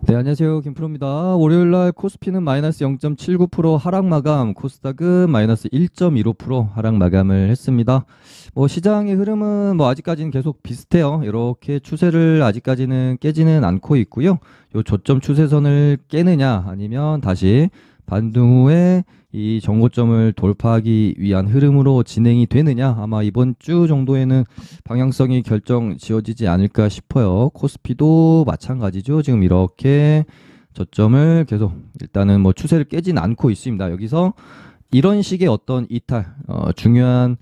네, 안녕하세요. 김프로입니다. 월요일날 코스피는 마이너스 0.79% 하락 마감, 코스닥은 마이너스 1.15% 하락 마감을 했습니다. 시장의 흐름은 아직까지는 계속 비슷해요. 이렇게 추세를 아직까지는 깨지는 않고 있고요. 요 저점 추세선을 깨느냐, 아니면 다시 반등 후에 이 정고점을 돌파하기 위한 흐름으로 진행이 되느냐, 아마 이번 주 정도에는 방향성이 결정 지어지지 않을까 싶어요. 코스피도 마찬가지죠. 지금 이렇게 저점을 계속 일단은 추세를 깨진 않고 있습니다. 여기서 이런 식의 어떤 이탈, 중요한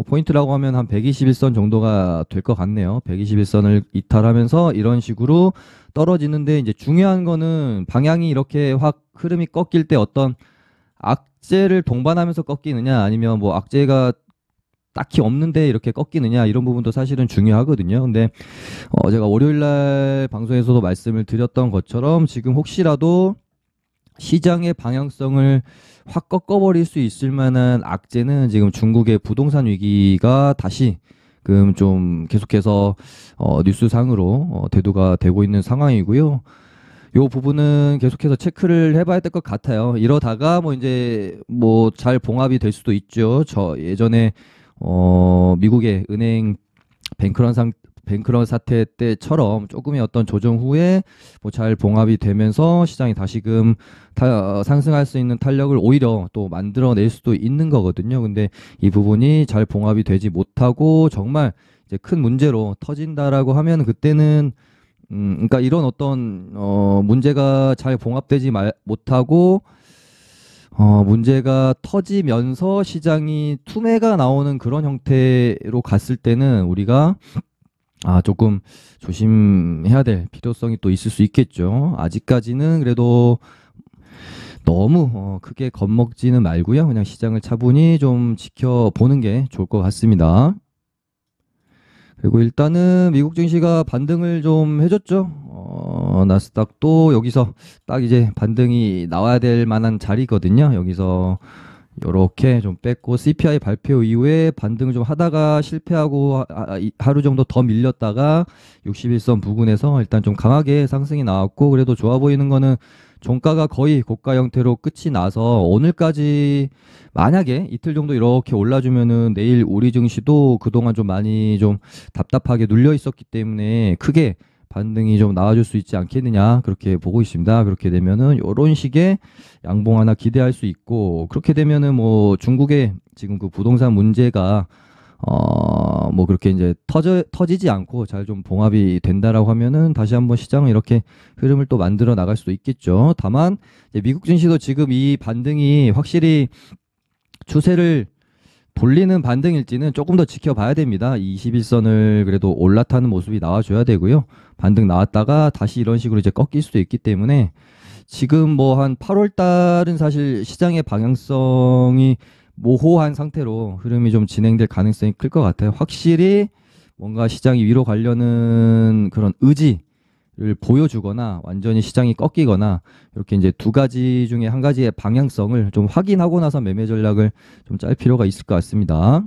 포인트라고 하면 한 121선 정도가 될 것 같네요. 121선을 이탈하면서 이런 식으로 떨어지는데, 이제 중요한 거는 방향이 이렇게 확 흐름이 꺾일 때 어떤 악재를 동반하면서 꺾이느냐, 아니면 악재가 딱히 없는데 이렇게 꺾이느냐, 이런 부분도 사실은 중요하거든요. 근데 제가 월요일날 방송에서도 말씀을 드렸던 것처럼 지금 혹시라도 시장의 방향성을 확 꺾어버릴 수 있을 만한 악재는 지금 중국의 부동산 위기가 다시 좀 계속해서 뉴스상으로 대두가 되고 있는 상황이고요. 요 부분은 계속해서 체크를 해봐야 될 것 같아요. 이러다가 이제 잘 봉합이 될 수도 있죠. 저 예전에 미국의 은행 뱅크런 사태 때처럼 조금의 어떤 조정 후에 잘 봉합이 되면서 시장이 다시금 상승할 수 있는 탄력을 오히려 또 만들어낼 수도 있는 거거든요. 근데 이 부분이 잘 봉합이 되지 못하고 정말 이제 큰 문제로 터진다라고 하면, 그때는 그러니까 이런 어떤 문제가 잘 봉합되지 못하고 문제가 터지면서 시장이 투매가 나오는 그런 형태로 갔을 때는 우리가 조금 조심해야 될 필요성이 또 있을 수 있겠죠. 아직까지는 그래도 너무 크게 겁먹지는 말고요. 그냥 시장을 차분히 좀 지켜보는 게 좋을 것 같습니다. 그리고 일단은 미국 증시가 반등을 좀 해줬죠. 나스닥도 여기서 딱 이제 반등이 나와야 될 만한 자리거든요. 여기서 요렇게 좀 뺐고, CPI 발표 이후에 반등을 좀 하다가 실패하고 하루 정도 더 밀렸다가 61선 부근에서 일단 좀 강하게 상승이 나왔고, 그래도 좋아 보이는 거는 종가가 거의 고가 형태로 끝이 나서 오늘까지 만약에 이틀 정도 이렇게 올라주면은 내일 우리 증시도 그동안 좀 많이 좀 답답하게 눌려 있었기 때문에 크게 반등이 좀 나와줄 수 있지 않겠느냐, 그렇게 보고 있습니다. 그렇게 되면은 요런 식의 양봉 하나 기대할 수 있고, 그렇게 되면은 중국의 지금 그 부동산 문제가 그렇게 이제 터지지 않고 잘 좀 봉합이 된다라고 하면은 다시 한번 시장은 이렇게 흐름을 또 만들어 나갈 수도 있겠죠. 다만 이제 미국 증시도 지금 이 반등이 확실히 추세를 돌리는 반등일지는 조금 더 지켜봐야 됩니다. 21선을 그래도 올라타는 모습이 나와줘야 되고요. 반등 나왔다가 다시 이런 식으로 이제 꺾일 수도 있기 때문에, 지금 한 8월 달은 사실 시장의 방향성이 모호한 상태로 흐름이 좀 진행될 가능성이 클 것 같아요. 확실히 뭔가 시장이 위로 가려는 그런 의지를 보여주거나 완전히 시장이 꺾이거나, 이렇게 이제 두 가지 중에 한 가지의 방향성을 좀 확인하고 나서 매매 전략을 좀 짤 필요가 있을 것 같습니다.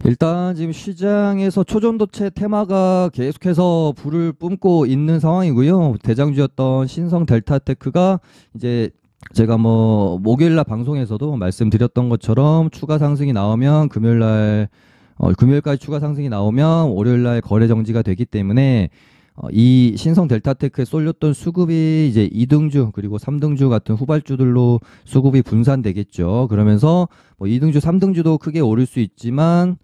일단 지금 시장에서 초전도체 테마가 계속해서 불을 뿜고 있는 상황이고요. 대장주였던 신성 델타테크가 이제 제가 목요일날 방송에서도 말씀드렸던 것처럼 추가 상승이 나오면 금요일까지 추가 상승이 나오면 월요일날 거래 정지가 되기 때문에 이 신성 델타테크에 쏠렸던 수급이 이제 2등주 그리고 3등주 같은 후발주들로 수급이 분산되겠죠. 그러면서 2등주, 3등주도 크게 오를 수 있지만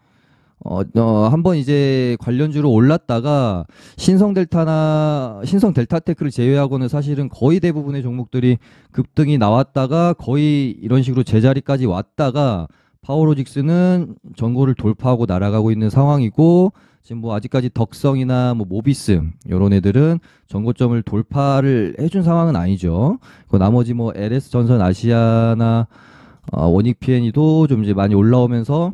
한번 이제 관련주로 올랐다가 신성 델타테크를 제외하고는 사실은 거의 대부분의 종목들이 급등이 나왔다가 거의 이런 식으로 제자리까지 왔다가 파워로직스는 전고를 돌파하고 날아가고 있는 상황이고, 지금 아직까지 덕성이나 모비스 이런 애들은 전고점을 돌파를 해준 상황은 아니죠. 그 나머지 LS 전선 아시아나 원익 PN이도 좀 이제 많이 올라오면서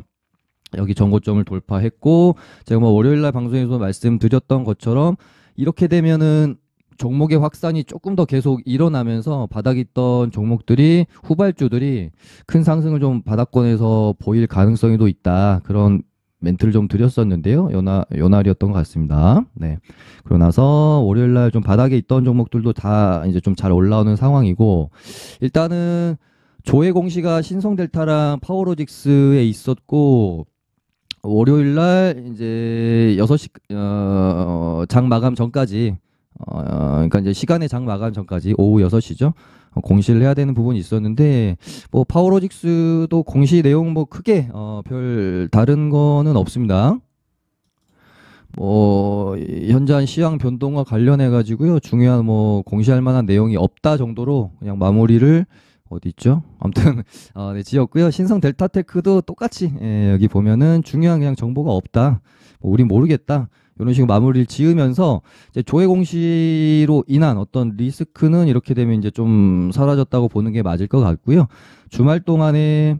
여기 전고점을 돌파했고, 제가 월요일날 방송에서 말씀드렸던 것처럼 이렇게 되면은 종목의 확산이 조금 더 계속 일어나면서 바닥에 있던 종목들이, 후발주들이 큰 상승을 좀 바닥권에서 보일 가능성이 또 있다, 그런 멘트를 좀 드렸었는데요. 요날이었던 것 같습니다. 네. 그러고 나서 월요일 날 좀 바닥에 있던 종목들도 다 이제 좀 잘 올라오는 상황이고, 일단은 조회 공시가 신성델타랑 파워로직스에 있었고, 월요일 날 이제 6시 장 마감 전까지 그러니까 이제 시간의 장 마감 전까지 오후 6시죠. 공시를 해야 되는 부분이 있었는데 뭐 파워로직스도 공시 내용 뭐 크게 별 다른 거는 없습니다. 뭐 현재한 시황 변동과 관련해 가지고요. 중요한 뭐 공시할 만한 내용이 없다 정도로 그냥 마무리를 어디 있죠? 아무튼 네, 지었고요. 신성 델타테크도 똑같이 여기 보면은 중요한 그냥 정보가 없다. 뭐 우린 모르겠다. 이런 식으로 마무리를 지으면서 이제 조회 공시로 인한 어떤 리스크는 이렇게 되면 이제 좀 사라졌다고 보는 게 맞을 것 같고요. 주말 동안에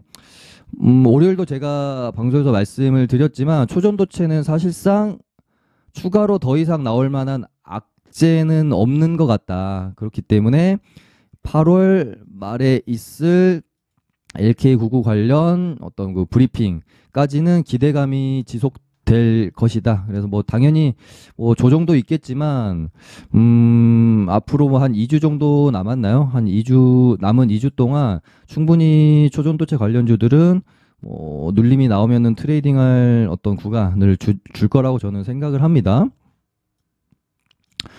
월요일도 제가 방송에서 말씀을 드렸지만 초전도체는 사실상 추가로 더 이상 나올 만한 악재는 없는 것 같다. 그렇기 때문에 8월 말에 있을 LK99 관련 어떤 그 브리핑까지는 기대감이 지속될 것이다. 그래서 뭐 당연히 뭐 조정도 있겠지만 앞으로 뭐 한 2주 정도 남았나요? 한 2주 남은 2주 동안 충분히 초전도체 관련주들은 뭐 눌림이 나오면은 트레이딩할 어떤 구간을 줄 거라고 저는 생각을 합니다.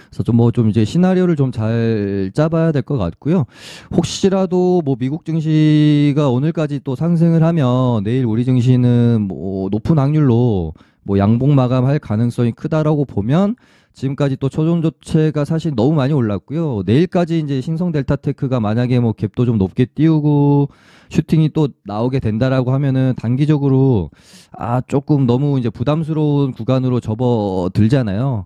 그래서 좀 이제 시나리오를 좀 잘 짜봐야 될 것 같고요. 혹시라도 뭐 미국 증시가 오늘까지 또 상승을 하면 내일 우리 증시는 뭐 높은 확률로 뭐 양봉 마감할 가능성이 크다라고 보면 지금까지 또 초전도체가 사실 너무 많이 올랐고요. 내일까지 이제 신성 델타테크가 만약에 뭐 갭도 좀 높게 띄우고 슈팅이 또 나오게 된다라고 하면은 단기적으로 조금 너무 이제 부담스러운 구간으로 접어들잖아요.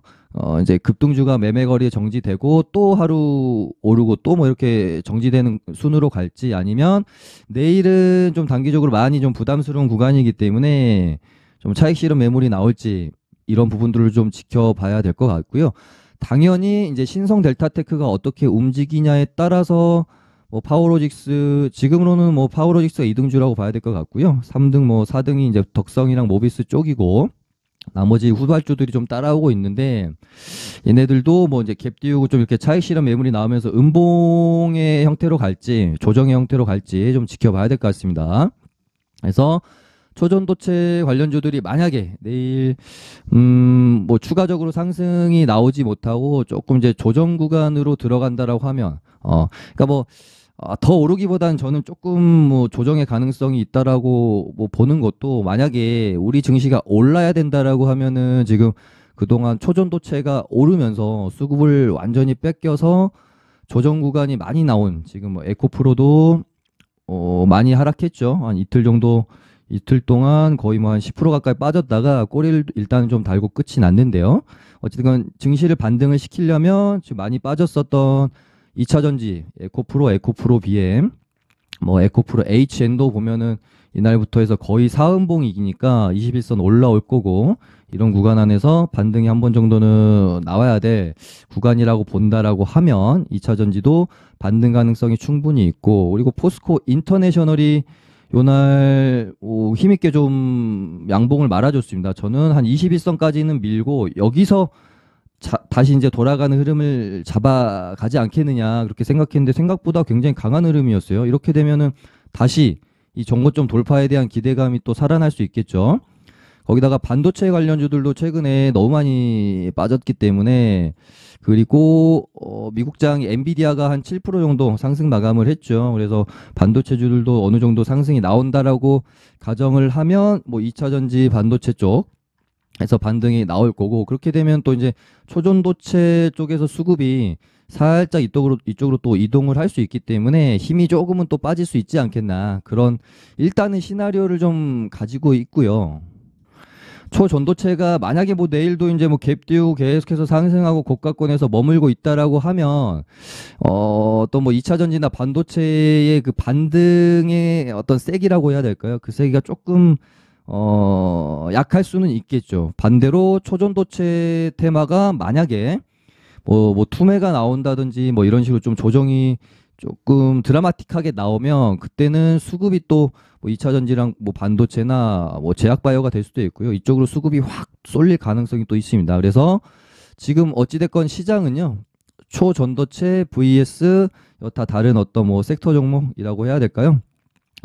이제 급등주가 매매거리에 정지되고 또 하루 오르고 또 뭐 이렇게 정지되는 순으로 갈지 아니면 내일은 좀 단기적으로 많이 좀 부담스러운 구간이기 때문에 좀 차익 실현 매물이 나올지 이런 부분들을 좀 지켜봐야 될 것 같고요. 당연히 이제 신성 델타테크가 어떻게 움직이냐에 따라서 뭐 파워로직스 지금으로는 뭐 파워로직스가 2등주라고 봐야 될 것 같고요. 3등 뭐 4등이 이제 덕성이랑 모비스 쪽이고 나머지 후발주들이 좀 따라오고 있는데 얘네들도 뭐 이제 갭 띄우고 좀 이렇게 차익 실현 매물이 나오면서 음봉의 형태로 갈지 조정의 형태로 갈지 좀 지켜봐야 될 것 같습니다. 그래서 초전도체 관련주들이 만약에 내일 뭐 추가적으로 상승이 나오지 못하고 조금 이제 조정 구간으로 들어간다라고 하면 그러니까 뭐 더 오르기보다는 저는 조금 뭐 조정의 가능성이 있다라고 뭐 보는 것도 만약에 우리 증시가 올라야 된다라고 하면은 지금 그동안 초전도체가 오르면서 수급을 완전히 뺏겨서 조정 구간이 많이 나온 지금 뭐 에코프로도 많이 하락했죠. 한 이틀 동안 거의 뭐 한 10% 가까이 빠졌다가 꼬리를 일단은 좀 달고 끝이 났는데요. 어쨌든 증시를 반등을 시키려면 지금 많이 빠졌었던 2차전지 에코프로 BM 뭐 에코프로 HN도 보면은 이날부터 해서 거의 사음봉이기니까 21선 올라올 거고 이런 구간 안에서 반등이 한 번 정도는 나와야 될 구간이라고 본다라고 하면 2차전지도 반등 가능성이 충분히 있고 그리고 포스코 인터내셔널이 요날 힘있게 좀 양봉을 말아줬습니다. 저는 한 21선까지는 밀고 여기서 다시 이제 돌아가는 흐름을 잡아가지 않겠느냐 그렇게 생각했는데 생각보다 굉장히 강한 흐름이었어요. 이렇게 되면은 다시 이 정고점 돌파에 대한 기대감이 또 살아날 수 있겠죠. 거기다가 반도체 관련주들도 최근에 너무 많이 빠졌기 때문에 그리고 미국장 엔비디아가 한 7% 정도 상승 마감을 했죠. 그래서 반도체주들도 어느 정도 상승이 나온다라고 가정을 하면 뭐 2차전지 반도체 쪽에서 반등이 나올 거고 그렇게 되면 또 이제 초전도체 쪽에서 수급이 살짝 이쪽으로 또 이동을 할 수 있기 때문에 힘이 조금은 또 빠질 수 있지 않겠나 그런 일단은 시나리오를 좀 가지고 있고요. 초전도체가 만약에 뭐 내일도 이제 뭐 갭 띄우고 계속해서 상승하고 고가권에서 머물고 있다라고 하면 또 뭐 2차전지나 반도체의 그 반등의 어떤 세기라고 해야 될까요? 그 세기가 조금 약할 수는 있겠죠. 반대로 초전도체 테마가 만약에 뭐 투매가 나온다든지 뭐 이런 식으로 좀 조정이 조금 드라마틱하게 나오면 그때는 수급이 또 뭐 2차 전지랑 뭐 반도체나 뭐 제약 바이오가 될 수도 있고요. 이쪽으로 수급이 확 쏠릴 가능성이 또 있습니다. 그래서 지금 어찌됐건 시장은요. 초전도체 vs 여타 다른 어떤 뭐 섹터 종목이라고 해야 될까요?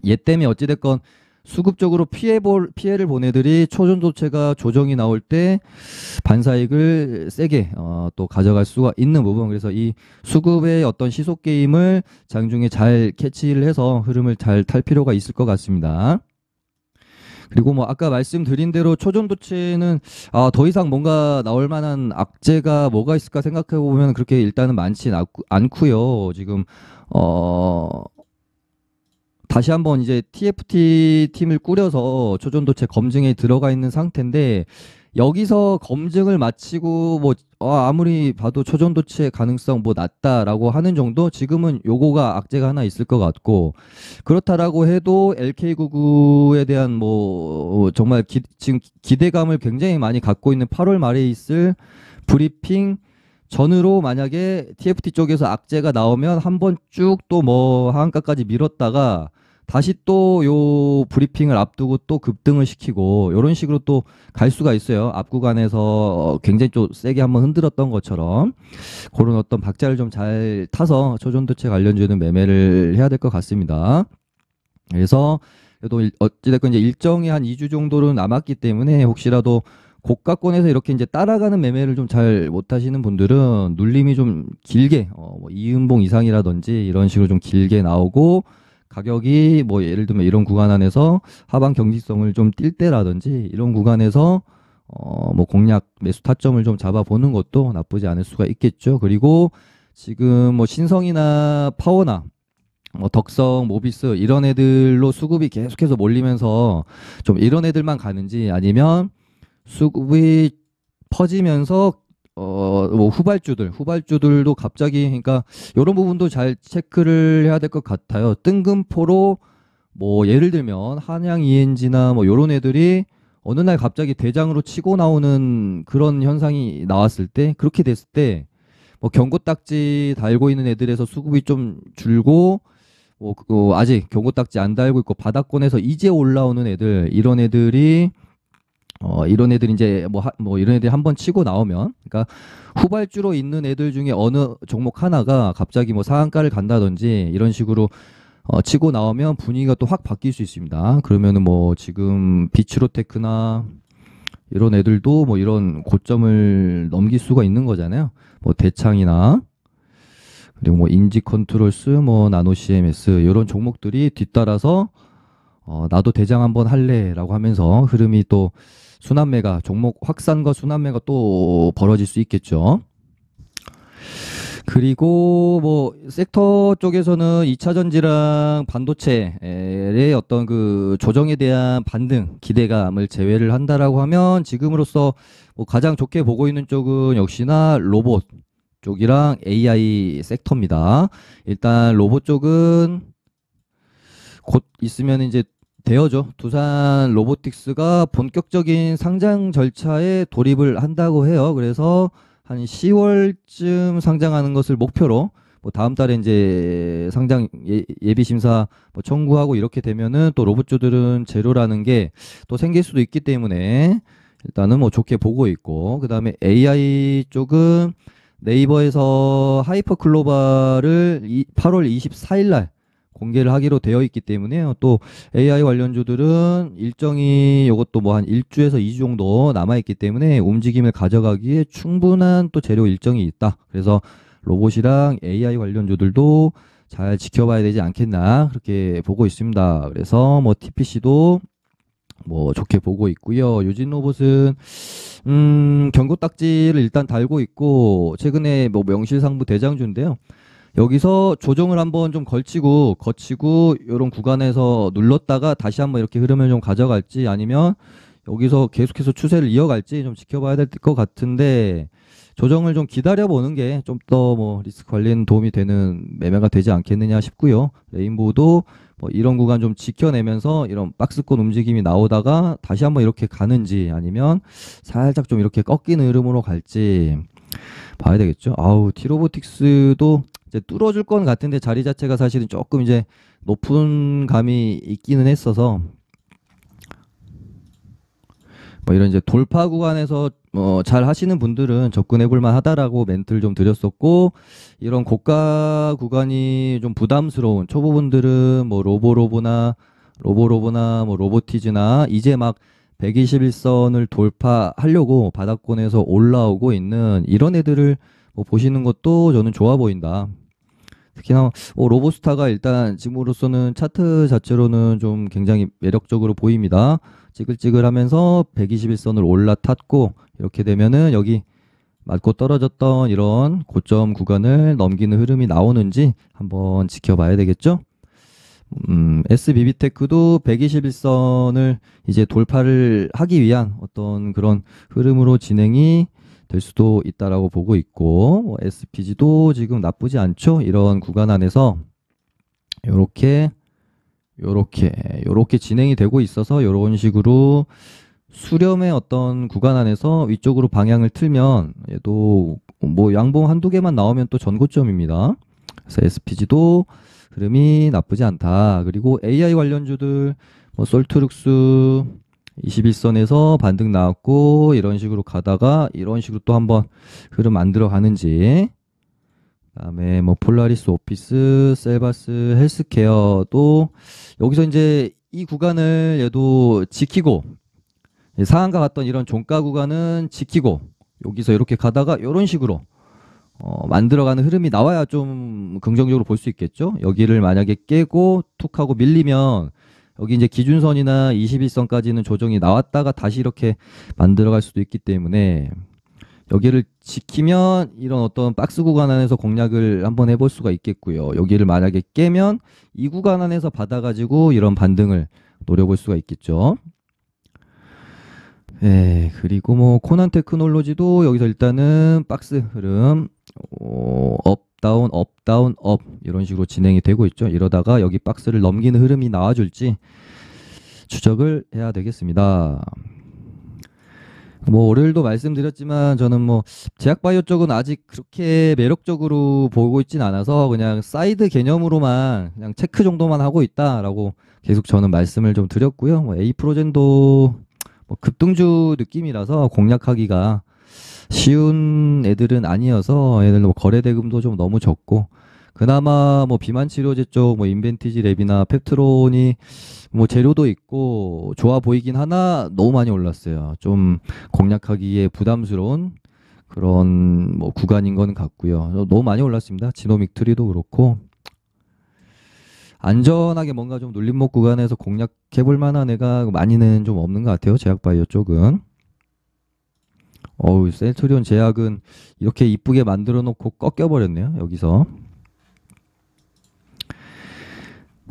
얘 때문에 어찌됐건 수급적으로 피해를 본 애들이 초전도체가 조정이 나올 때 반사익을 세게 또 가져갈 수가 있는 부분. 그래서 이 수급의 어떤 시속 게임을 장중에 잘 캐치를 해서 흐름을 잘 탈 필요가 있을 것 같습니다. 그리고 뭐 아까 말씀드린 대로 초전도체는 더 이상 뭔가 나올 만한 악재가 뭐가 있을까 생각해 보면 그렇게 일단은 많지 않고요. 지금 다시 한번 이제 TFT 팀을 꾸려서 초전도체 검증에 들어가 있는 상태인데 여기서 검증을 마치고 뭐 아무리 봐도 초전도체 가능성 뭐 낮다라고 하는 정도 지금은 요거가 악재가 하나 있을 것 같고 그렇다라고 해도 LK99에 대한 뭐 정말 지금 기대감을 굉장히 많이 갖고 있는 8월 말에 있을 브리핑 전으로 만약에 TFT 쪽에서 악재가 나오면 한번 쭉 또 뭐 하한가까지 밀었다가 다시 또 요 브리핑을 앞두고 또 급등을 시키고 이런 식으로 또 갈 수가 있어요. 앞 구간에서 굉장히 좀 세게 한번 흔들었던 것처럼 그런 어떤 박자를 좀 잘 타서 초전도체 관련주는 매매를 해야 될 것 같습니다. 그래서 그래도 어찌됐건 이제 일정이 한 2주 정도는 남았기 때문에 혹시라도 고가권에서 이렇게 이제 따라가는 매매를 좀 잘 못하시는 분들은 눌림이 좀 길게 뭐 2음봉 이상이라든지 이런 식으로 좀 길게 나오고 가격이 뭐 예를 들면 이런 구간 안에서 하방 경직성을 좀 뛸 때라든지 이런 구간에서 뭐 공략 매수 타점을 좀 잡아보는 것도 나쁘지 않을 수가 있겠죠. 그리고 지금 뭐 신성이나 파워나 뭐 덕성, 모비스 이런 애들로 수급이 계속해서 몰리면서 좀 이런 애들만 가는지 아니면 수급이 퍼지면서 뭐 후발주들도 갑자기 그러니까 이런 부분도 잘 체크를 해야 될 것 같아요. 뜬금포로 뭐 예를 들면 한양 ENG나 뭐 이런 애들이 어느 날 갑자기 대장으로 치고 나오는 그런 현상이 나왔을 때 그렇게 됐을 때 뭐 경고딱지 달고 있는 애들에서 수급이 좀 줄고 아직 경고딱지 안 달고 있고 바닥권에서 이제 올라오는 애들 이런 애들이 이런 애들이 이제 뭐 이런 애들이 한번 치고 나오면 그러니까 후발주로 있는 애들 중에 어느 종목 하나가 갑자기 뭐 상한가를 간다든지 이런 식으로 치고 나오면 분위기가 또 확 바뀔 수 있습니다. 그러면은 뭐 지금 비츠로테크나 이런 애들도 뭐 이런 고점을 넘길 수가 있는 거잖아요. 뭐 대창이나 그리고 뭐 인지 컨트롤스, 뭐 나노 CMS 이런 종목들이 뒤따라서 나도 대장 한번 할래라고 하면서 흐름이 또 순환매가 종목 확산과 순환매가 또 벌어질 수 있겠죠. 그리고 뭐 섹터 쪽에서는 2차 전지랑 반도체의 어떤 그 조정에 대한 반등 기대감을 제외를 한다라고 하면 지금으로서 뭐 가장 좋게 보고 있는 쪽은 역시나 로봇 쪽이랑 AI 섹터입니다. 일단 로봇 쪽은 곧 있으면 이제 되어죠. 두산 로보틱스가 본격적인 상장 절차에 돌입을 한다고 해요. 그래서 한 10월쯤 상장하는 것을 목표로 뭐 다음 달에 이제 상장 예비 심사 뭐 청구하고 이렇게 되면은 또 로봇주들은 재료라는 게 또 생길 수도 있기 때문에 일단은 뭐 좋게 보고 있고 그다음에 AI 쪽은 네이버에서 하이퍼 글로벌을 8월 24일 날 공개를 하기로 되어 있기 때문에요. 또 AI 관련주들은 일정이 이것도 뭐 한 1주에서 2주 정도 남아있기 때문에 움직임을 가져가기에 충분한 또 재료 일정이 있다. 그래서 로봇이랑 AI 관련주들도 잘 지켜봐야 되지 않겠나 그렇게 보고 있습니다. 그래서 뭐 TPC도 뭐 좋게 보고 있고요. 유진 로봇은 경고딱지를 일단 달고 있고 최근에 뭐 명실상부 대장주인데요. 여기서 조정을 한번 좀 거치고 이런 구간에서 눌렀다가 다시 한번 이렇게 흐름을 좀 가져갈지 아니면 여기서 계속해서 추세를 이어갈지 좀 지켜봐야 될 것 같은데 조정을 좀 기다려보는 게 좀 더 뭐 리스크 관리에는 도움이 되는 매매가 되지 않겠느냐 싶고요. 레인보우도 뭐 이런 구간 좀 지켜내면서 이런 박스권 움직임이 나오다가 다시 한번 이렇게 가는지 아니면 살짝 좀 이렇게 꺾이는 흐름으로 갈지 봐야 되겠죠. 아우 티로보틱스도 이제 뚫어줄 건 같은데 자리 자체가 사실은 조금 이제 높은 감이 있기는 했어서 뭐 이런 이제 돌파 구간에서 잘 하시는 분들은 접근해 볼 만하다라고 멘트를 좀 드렸었고, 이런 고가 구간이 좀 부담스러운 초보분들은 뭐 로보로보나 뭐 로보티즈나 이제 막 121선을 돌파하려고 바닥권에서 올라오고 있는 이런 애들을 뭐 보시는 것도 저는 좋아 보인다. 특히나 로보스타가 일단 지금으로서는 차트 자체로는 좀 굉장히 매력적으로 보입니다. 찌글찌글하면서 121선을 올라탔고, 이렇게 되면은 여기 맞고 떨어졌던 이런 고점 구간을 넘기는 흐름이 나오는지 한번 지켜봐야 되겠죠. SBB테크도 121선을 이제 돌파를 하기 위한 어떤 그런 흐름으로 진행이 될 수도 있다라고 보고 있고, SPG도 지금 나쁘지 않죠. 이런 구간 안에서 요렇게 진행이 되고 있어서 이런 식으로 수렴의 어떤 구간 안에서 위쪽으로 방향을 틀면 얘도 뭐 양봉 한두 개만 나오면 또 전고점입니다. 그래서 SPG도 흐름이 나쁘지 않다. 그리고 AI 관련주들 뭐 솔트룩스 21선에서 반등 나왔고 이런 식으로 가다가 이런 식으로 또 한번 흐름 만들어 가는지, 그다음에 뭐 폴라리스 오피스, 셀바스 헬스케어도 여기서 이제 이 구간을 얘도 지키고 상한가 갔던 이런 종가 구간은 지키고 여기서 이렇게 가다가 이런 식으로 만들어가는 흐름이 나와야 좀 긍정적으로 볼 수 있겠죠. 여기를 만약에 깨고 툭 하고 밀리면 여기 이제 기준선이나 21선까지는 조정이 나왔다가 다시 이렇게 만들어갈 수도 있기 때문에 여기를 지키면 이런 어떤 박스 구간 안에서 공략을 한번 해볼 수가 있겠고요. 여기를 만약에 깨면 이 구간 안에서 받아가지고 이런 반등을 노려볼 수가 있겠죠. 네, 그리고 뭐 코난 테크놀로지도 여기서 일단은 박스 흐름 업 다운 업 다운 업 이런 식으로 진행이 되고 있죠. 이러다가 여기 박스를 넘기는 흐름이 나와줄지 추적을 해야 되겠습니다. 뭐 월요일도 말씀드렸지만 저는 뭐 제약바이오 쪽은 아직 그렇게 매력적으로 보고 있진 않아서 그냥 사이드 개념으로만 그냥 체크 정도만 하고 있다라고 계속 저는 말씀을 좀 드렸고요. 뭐 에이프로젠도 뭐 급등주 느낌이라서 공략하기가 쉬운 애들은 아니어서 얘들 뭐 거래 대금도 좀 너무 적고, 그나마 뭐 비만 치료제 쪽 뭐 인벤티지 랩이나 펩트론이 뭐 재료도 있고 좋아 보이긴 하나 너무 많이 올랐어요. 좀 공략하기에 부담스러운 그런 뭐 구간인 건 같고요. 너무 많이 올랐습니다. 지노믹 트리도 그렇고 안전하게 뭔가 좀 눌림목 구간에서 공략해 볼 만한 애가 많이는 좀 없는 것 같아요. 제약바이오 쪽은. 셀트리온 제약은 이렇게 이쁘게 만들어 놓고 꺾여 버렸네요. 여기서.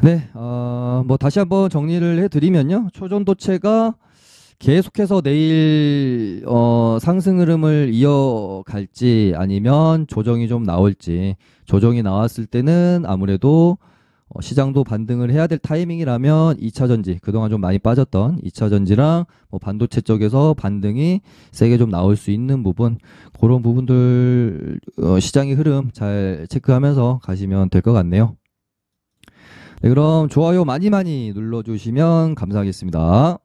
네, 뭐 다시 한번 정리를 해드리면요. 초전도체가 계속해서 내일 상승 흐름을 이어갈지 아니면 조정이 좀 나올지, 조정이 나왔을 때는 아무래도 시장도 반등을 해야 될 타이밍이라면 2차 전지, 그동안 좀 많이 빠졌던 2차 전지랑 뭐 반도체 쪽에서 반등이 세게 좀 나올 수 있는 부분, 그런 부분들 시장의 흐름 잘 체크하면서 가시면 될 것 같네요. 네, 그럼 좋아요 많이 눌러주시면 감사하겠습니다.